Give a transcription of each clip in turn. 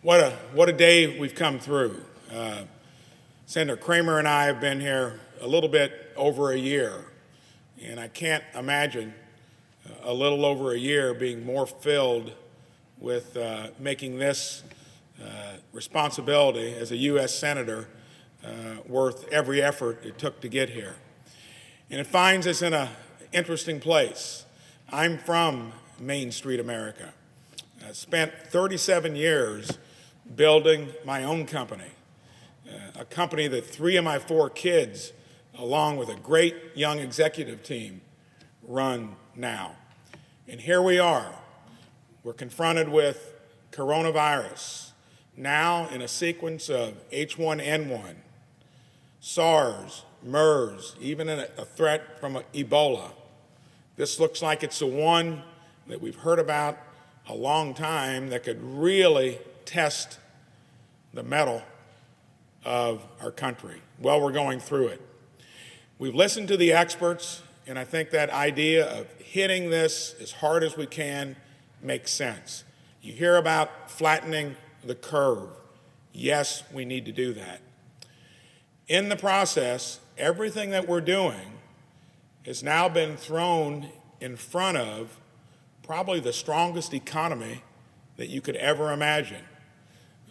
What a day we've come through. Senator Kramer and I have been here a little bit over a year, and I can't imagine a little over a year being more filled with making this responsibility as a U.S. Senator worth every effort it took to get here. And it finds us in an interesting place. I'm from Main Street America. I spent 37 years building my own company, a company that 3 of my 4 kids, along with a great young executive team, run now. And here we are. We're confronted with coronavirus, now in a sequence of H1N1, SARS, MERS, even a threat from Ebola. This looks like it's the one that we've heard about a long time that could really test the mettle of our country. Well, we're going through it. We've listened to the experts, and I think that idea of hitting this as hard as we can makes sense. You hear about flattening the curve. Yes, we need to do that. In the process, everything that we're doing has now been thrown in front of probably the strongest economy that you could ever imagine.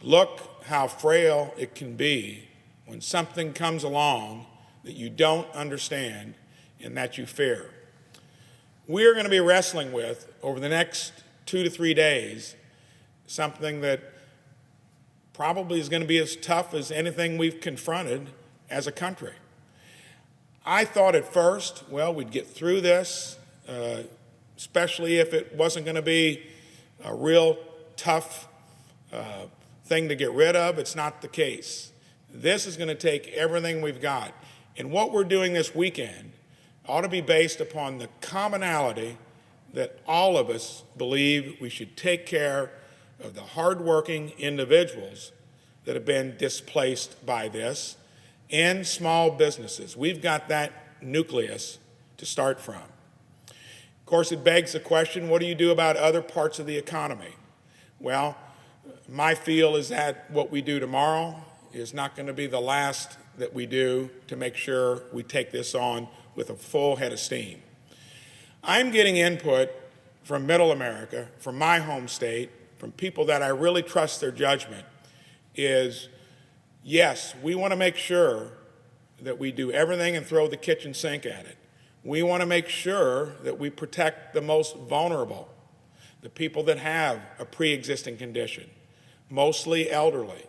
Look how frail it can be when something comes along that you don't understand and that you fear. We're going to be wrestling with, over the next 2 to 3 days, something that probably is going to be as tough as anything we've confronted as a country. I thought at first, well, we'd get through this, especially if it wasn't going to be a real tough thing to get rid of. It's not the case. This is going to take everything we've got. And what we're doing this weekend ought to be based upon the commonality that all of us believe we should take care of the hardworking individuals that have been displaced by this and small businesses. We've got that nucleus to start from. Of course, it begs the question, what do you do about other parts of the economy? Well, my feel is that what we do tomorrow is not going to be the last that we do to make sure we take this on with a full head of steam. I'm getting input from Middle America, from my home state, from people that I really trust their judgment, is yes, we want to make sure that we do everything and throw the kitchen sink at it. We want to make sure that we protect the most vulnerable, the people that have a pre-existing condition, mostly elderly,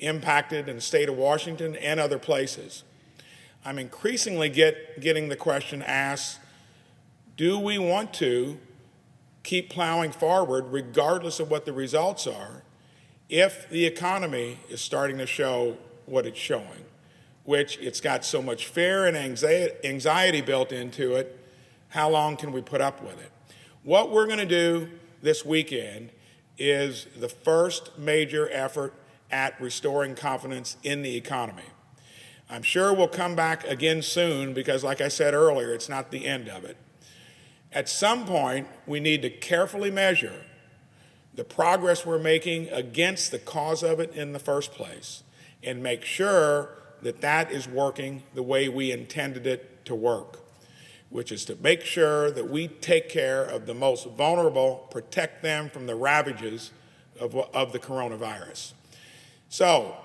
impacted in the state of Washington and other places. I'm increasingly getting the question asked, do we want to keep plowing forward regardless of what the results are if the economy is starting to show what it's showing, which it's got so much fear and anxiety built into it, how long can we put up with it? What we're going to do this weekend is the first major effort at restoring confidence in the economy. I'm sure we'll come back again soon because, like I said earlier, it's not the end of it. At some point, we need to carefully measure the progress we're making against the cause of it in the first place and make sure that that is working the way we intended it to work, which is to make sure that we take care of the most vulnerable, protect them from the ravages of the coronavirus. So,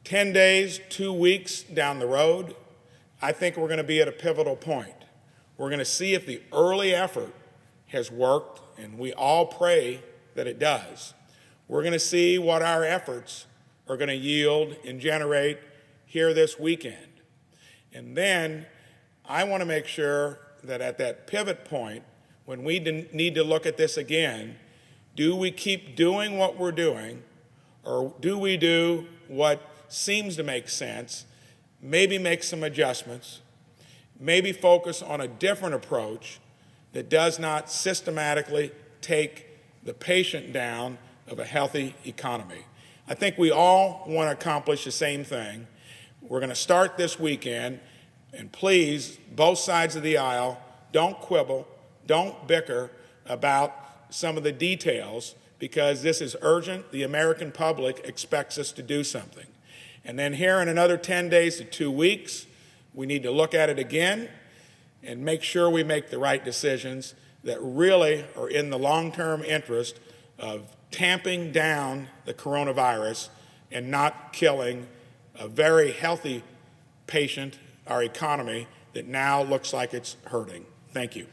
10 days, 2 weeks down the road, I think we're going to be at a pivotal point. We're going to see if the early effort has worked, and we all pray that it does. We're going to see what our efforts are going to yield and generate here this weekend. And then I want to make sure that at that pivot point, when we need to look at this again, do we keep doing what we're doing, or do we do what seems to make sense, maybe make some adjustments, maybe focus on a different approach that does not systematically take the patient down of a healthy economy? I think we all want to accomplish the same thing. We're going to start this weekend, and please, both sides of the aisle, don't quibble, don't bicker about some of the details, because this is urgent. The American public expects us to do something. And then here in another 10 days to 2 weeks, we need to look at it again and make sure we make the right decisions that really are in the long-term interest of tamping down the coronavirus and not killing a very healthy patient, our economy, that now looks like it's hurting. Thank you.